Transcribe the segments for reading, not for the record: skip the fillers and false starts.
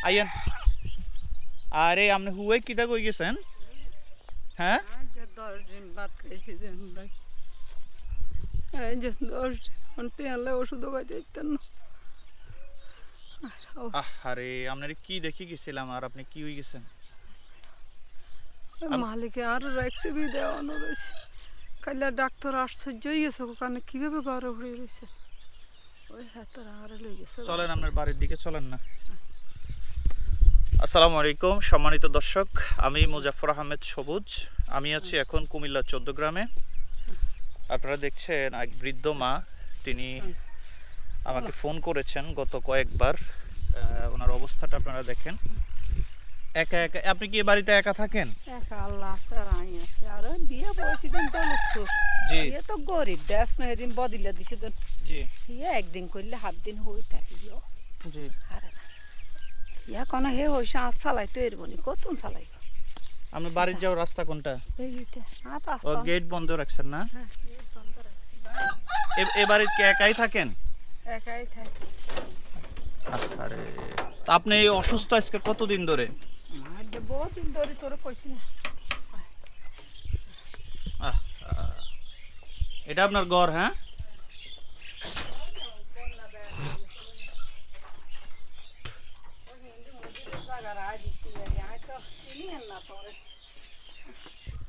আইয়েন। আরে আপনি হুয়ে কিটা কই গেছেন? হ্যাঁ 10 দিন ভাত খাইছি ভাই। এই যে 10 ঘন্টা আনলে ওষুধও খাইতে দিতেন না। আরে আপনার কি দেখে গেছিলাম আর আপনি কি হয়ে গেছেন? মালিকে আরো রাখছে বি দেওয়ানো রয়েছে। কাইলা ডাক্তার আশ্চর্য হয়ে গেছে ওখানে কিভাবে ঘরে ঘুরে রয়েছে। ওই হাতের আরে লই গেছে। চলেন আপনার বাড়ির দিকে চলেন না। আসসালামু আলাইকুম সম্মানিত দর্শক, আমি মুজাফফর আহমেদ সবুজ। আমি আছি এখন কুমিল্লা 14 গ্রামে। আপনারা দেখছেন এক বৃদ্ধ মা, তিনি আমাকে ফোন করেছেন গত কয়েকবার। ওনার অবস্থাটা আপনারা দেখেন। একা একা আপনি কি এই বাড়িতে একা থাকেন? একা আল্লাহ আছে আর আই আছে আর বিয়ে বয়সী দিন তো লুকতো। জি ইয়ে তো গরিব দেশ না এদিন বদিলা দিছে দেন। জি ইয়ে একদিন করলে 7 দিন হই থাকি দিও। জি আরে না ইয়া কোন হে হইছে আজ চালাই তো এরবনি কতন চালাই। আপনার বাড়ির যাওয়ার রাস্তা কোনটা? এইটা আর ও পাঁচটা। গেট বন্ধ রাখছেন না? হ্যাঁ গেট বন্ধ রাখছি। এ বাড়িতে একাই থাকেন? একাই থাকি। আরে আপনি এই অসুস্থ আজকে কতদিন ধরে? মাঝে বহুত দিন ধরে তোরে কইছি না। এটা আপনার ঘর? হ্যাঁ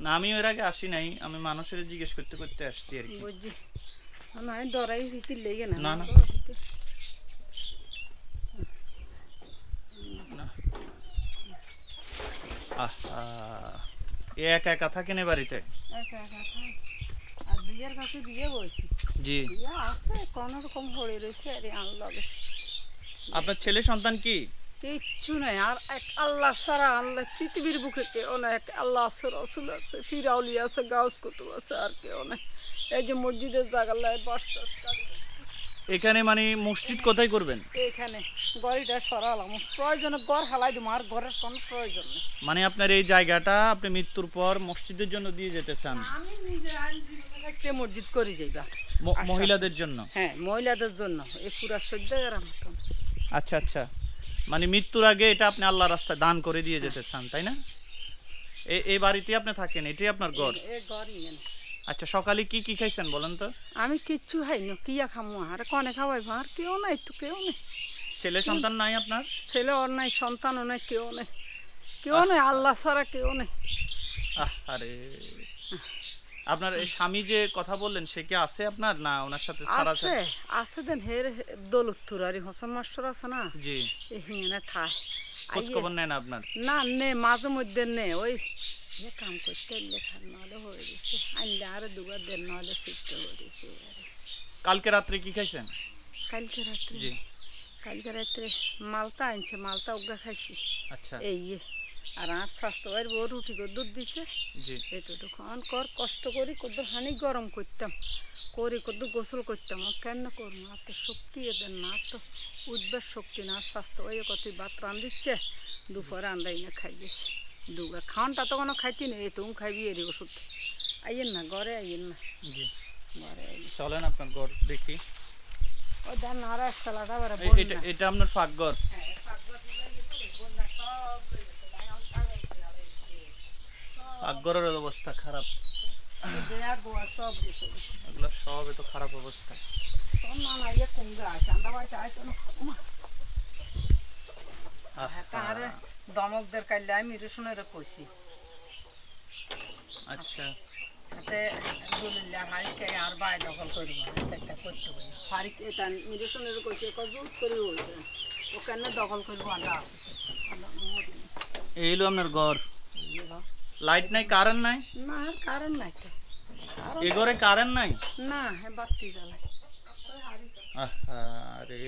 না, আমি এর আগে আসি নাই, আমি মানুষের জিজ্ঞেস করতে করতে আসছি আর কি। বুঝছি না ডরাই রীতি লেগে না। না না এ একা একা থাকেন এ বাড়িতে? একা একা থাক আর বিয়ের কাছে বিয়ে বইছি। জি বিয়ে আছে কোন রকম হয়ে রয়েছে আরে আনলগে। আপনার ছেলে সন্তান কি? কিচ্ছু নাই আর এক আল্লাহ সারা আল্লাহ পৃথিবীর বুকে কেউ না। এক আল্লাহ আছে, রসুল আছে, ফিরাউলি আছে, গাউস কুতুব আছে, আর কেউ নাই। এই যে মসজিদের জায়গায় বাস টাস কাটি এখানে মানে মসজিদ কোথায় করবেন? এখানে গড়িটা সরালাম প্রয়োজনে গড় হালাই দিব আর ঘরের কোনো প্রয়োজন নেই। মানে আপনার এই জায়গাটা আপনি মৃত্যুর পর মসজিদের জন্য দিয়ে যেতে চান? আমি নিজে জীবনে থাকতে মসজিদ করে যাইবা মহিলাদের জন্য? হ্যাঁ মহিলাদের জন্য এই পুরা 14 গ্রাম মতন। আচ্ছা আচ্ছা, মানে মৃত্যুর আগে এটা আপনি আল্লাহর রাস্তায় দান করে দিয়ে যেতে চান, তাই না? এই বাড়িতে আপনি থাকেন, এটাই আপনার ঘর? এই ঘরই আচ্ছা, সকালে কি কি খাইছেন বলেন তো? আমি কিচ্ছু খাইনি, কিয়া খামো আর কনে খাওয়াইবো আর কেউ নাই তো কেউ নেই। ছেলে সন্তান নাই আপনার? ছেলে ওর নাই, সন্তানও নাই, কেউ নেই, কেউ নেই, আল্লাহ ছাড়া কেউ নেই। আরে আপনার এই স্বামী যে কথা বললেন সে কি আছে আপনার, না ওনার সাথে ছাড়া আছে? আছে দেন হের দৌলতপুর আর হোসেন মাস্টার আছে না? জি হিঙে থায় খোঁজ খবর নেন আপনার? না নে মাঝে মধ্যে নে ওই কাম করতে লেখা নাহলে হয়ে গেছে আনলে আর দুবার দেন নাহলে শিখতে হয়ে গেছে। কালকে রাত্রে কি খাইছেন? কালকে রাত্রে? জি কালকে রাত্রে মালটা আনছে, মালটা ওগা খাইছি। আচ্ছা এই আর আর স্বাস্থ্য ভাইয়ের বউ রুটি করে দুধ দিছে। জি এতটুকু কর কষ্ট করি কত হানি গরম করতাম করি কত গোসল করতাম কেন করবো আর তো শক্তি এদের না, তো উঠবার শক্তি না। স্বাস্থ্য ভাই কত ভাত রান দিচ্ছে দুপুরে আন্ডাই না খাই গেছি দুগা খাওয়ানটা তো কোনো খাইতি নেই, তুমি খাইবি এর ওষুধ। আইয়েন না ঘরে, আইয়েন না জি ঘরে আইয়েন। চলেন আপনার ঘর দেখি। ওই দেন আর এক সালাটা বেড়া এটা আপনার ফাঁক ঘর? পাকঘরের অবস্থা খারাপ, এগুলো সব এত খারাপ অবস্থা। দমকদের কাইলে আমি রসুনের কইছি। আচ্ছা আর বাই দখল করবো সেটা করতে পারি ফারিক এটা রসুনের কইছি জুত করে ও কেন দখল করবো আল্লাহ আছে। এই হলো আপনার ঘর? লাইট নাই, কারেন্ট নাই? না আর কারেন্ট নাই তো এই ঘরে কারেন্ট নাই? না হ্যাঁ বাতি জ্বালাই। আরে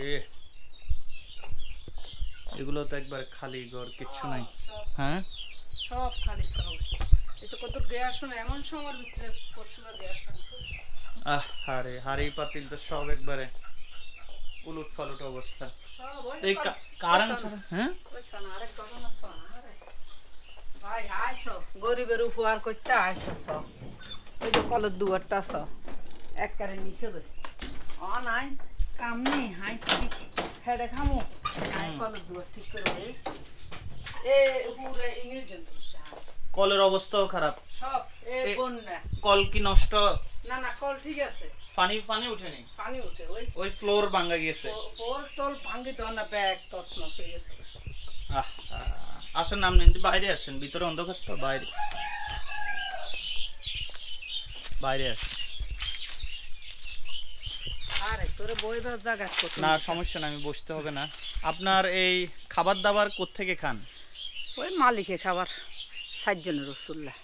এগুলো তো একবার খালি ঘর, কিচ্ছু নাই। হ্যাঁ সব খালি সব এটা কত গ্যাস না এমন সময়ের ভিতরে পরশুরা গ্যাস। আরে হাড়ি পাতিল তো সব একবারে উলট ফালট অবস্থা। এই কারেন্ট ছাড়া হ্যাঁ ওই সানা আরেক ঘটনা শোনা আরে ভাই আইছো গরিবের উপহার করতে আইছো সব। ওই তো কলের দুয়ারটা সব একবারে নিচে দে অ নাই কাম নেই হাই ঠিক হেডে খামু হাই কলের দুয়ার ঠিক করে এ পুরো ইংরেজ যন্ত্র কলের অবস্থাও খারাপ সব এ বন্যা কল কি নষ্ট না না কল ঠিক আছে পানি পানি ওঠেনি পানি উঠে ওই ফ্লোর ভাঙা গেছে ফোর টল ভাঙি তো না ব্যাগ তছনছ হয়ে গেছে আসেন নাম নেন বাইরে আসেন ভিতরে অন্ধকার তো বাইরে বাইরে আসেন আরে তোরে বইবার জায়গা কত না সমস্যা না আমি বসতে হবে না আপনার এই খাবার দাবার কোত্থেকে খান ওই মালিকে খাবার 7 জনের রসুল্লাহ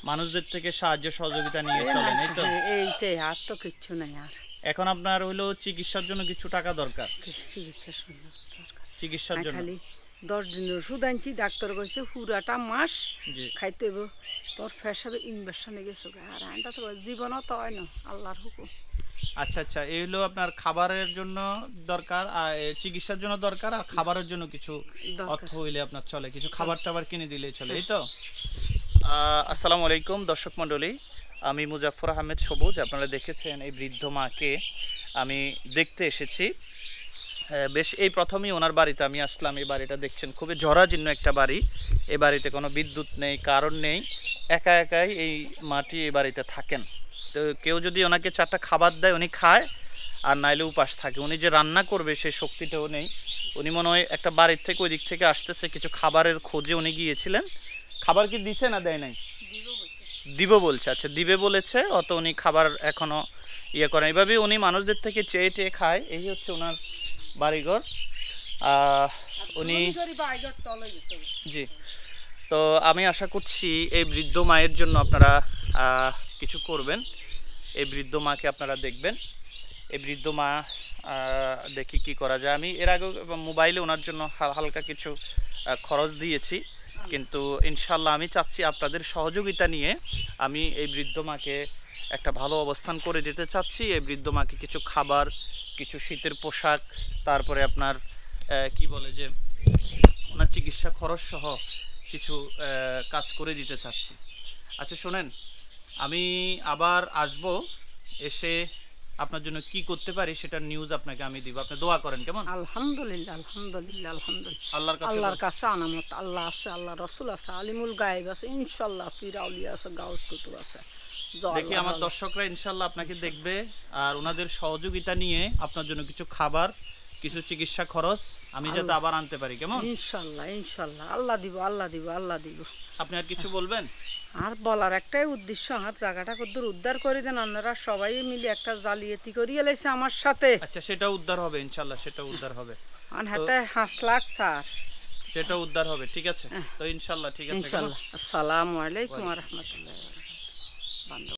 মানুষদের থেকে সাহায্য সহযোগিতা নিয়ে চলেন এই তো এইটাই আর তো কিচ্ছু নাই আর এখন আপনার হলো চিকিৎসার জন্য কিছু টাকা দরকার চিকিৎসার জন্য দরকার চিকিৎসার জন্য খালি 10 দিনের ওষুধ আনছি ডাক্তার কইছে পুরাটা মাস জি খাইতে হইব তোর ফেসাবে ইনভেশনে গেছে আর আনটা তো জীবনও তো হয় না আল্লাহর হুকুম আচ্ছা আচ্ছা এই হলো আপনার খাবারের জন্য দরকার আর চিকিৎসার জন্য দরকার আর খাবারের জন্য কিছু অর্থ হইলে আপনার চলে কিছু খাবার টাবার কিনে দিলেই চলে এই তো আসসালামু আলাইকুম দর্শক মণ্ডলী আমি মুজাফফর আহমেদ সবুজ আপনারা দেখেছেন এই বৃদ্ধ মাকে আমি দেখতে এসেছি বেশ এই প্রথমেই ওনার বাড়িতে আমি আসলাম এই বাড়িটা দেখছেন খুবই জরাজীর্ণ একটা বাড়ি এই বাড়িতে কোনো বিদ্যুৎ নেই কারণ নেই একা একাই এই মাটি এই বাড়িতে থাকেন তো কেউ যদি ওনাকে 4টা খাবার দেয় উনি খায় আর নাইলে উপাস থাকে উনি যে রান্না করবে সেই শক্তিটাও নেই উনি মনে হয় একটা বাড়ির থেকে ওই দিক থেকে আসতেছে কিছু খাবারের খোঁজে উনি গিয়েছিলেন খাবার কি দিছে না দেয় নাই দিব বলছে আচ্ছা দিবে বলেছে অত উনি খাবার এখনো ইয়ে করেন এইভাবে উনি মানুষদের থেকে চেয়ে চেয়ে খায় এই হচ্ছে ওনার বাড়িঘর উনি জি তো আমি আশা করছি এই বৃদ্ধ মায়ের জন্য আপনারা কিছু করবেন এই বৃদ্ধ মাকে আপনারা দেখবেন এই বৃদ্ধ মা দেখি কি করা যায় আমি এর আগে মোবাইলে ওনার জন্য হালকা কিছু খরচ দিয়েছি কিন্তু ইনশাল্লাহ আমি চাচ্ছি আপনাদের সহযোগিতা নিয়ে আমি এই বৃদ্ধ মাকে একটা ভালো অবস্থান করে দিতে চাচ্ছি এই বৃদ্ধ মাকে কিছু খাবার কিছু শীতের পোশাক তারপরে আপনার কি বলে যে ওনার চিকিৎসা খরচ সহ কিছু কাজ করে দিতে চাচ্ছি আচ্ছা শোনেন আমি আবার আসব এসে আপনার জন্য কি করতে পারি সেটা নিউজ আপনাকে আমি দিব আপনি দোয়া করেন কেমন আলহামদুলিল্লাহ আলহামদুলিল্লাহ আলহামদুলিল্লাহ আল্লাহর কাছে আনামত আল্লাহ আছে আল্লাহ রাসূল আছে আলিমুল গায়েব আছে ইনশাআল্লাহ পীর আউলিয়া আছে গাউস কুতুব আছে দেখি আমার দর্শকরা ইনশাআল্লাহ আপনাকে দেখবে আর ওনাদের সহযোগিতা নিয়ে আপনার জন্য কিছু খাবার কিছু চিকিৎসা খরচ আমি যাতে আবার আনতে পারি কেমন ইনশাআল্লাহ ইনশাআল্লাহ আল্লাহ দিব আল্লাহ দিব আল্লাহ দিব আপনি আর কিছু বলবেন আর বলার একটাই উদ্দেশ্য আমার জায়গাটা কদ্দুর উদ্ধার করে দেন আপনারা সবাই মিলে একটা জালিয়াতি করিয়ে লাইছে আমার সাথে আচ্ছা সেটা উদ্ধার হবে ইনশাআল্লাহ সেটা উদ্ধার হবে আর হাতে 5 লাখ স্যার সেটা উদ্ধার হবে ঠিক আছে তো ইনশাআল্লাহ ঠিক আছে ইনশাআল্লাহ আসসালামু আলাইকুম ওয়া রাহমাতুল্লাহি ওয়া বারাকাতুহু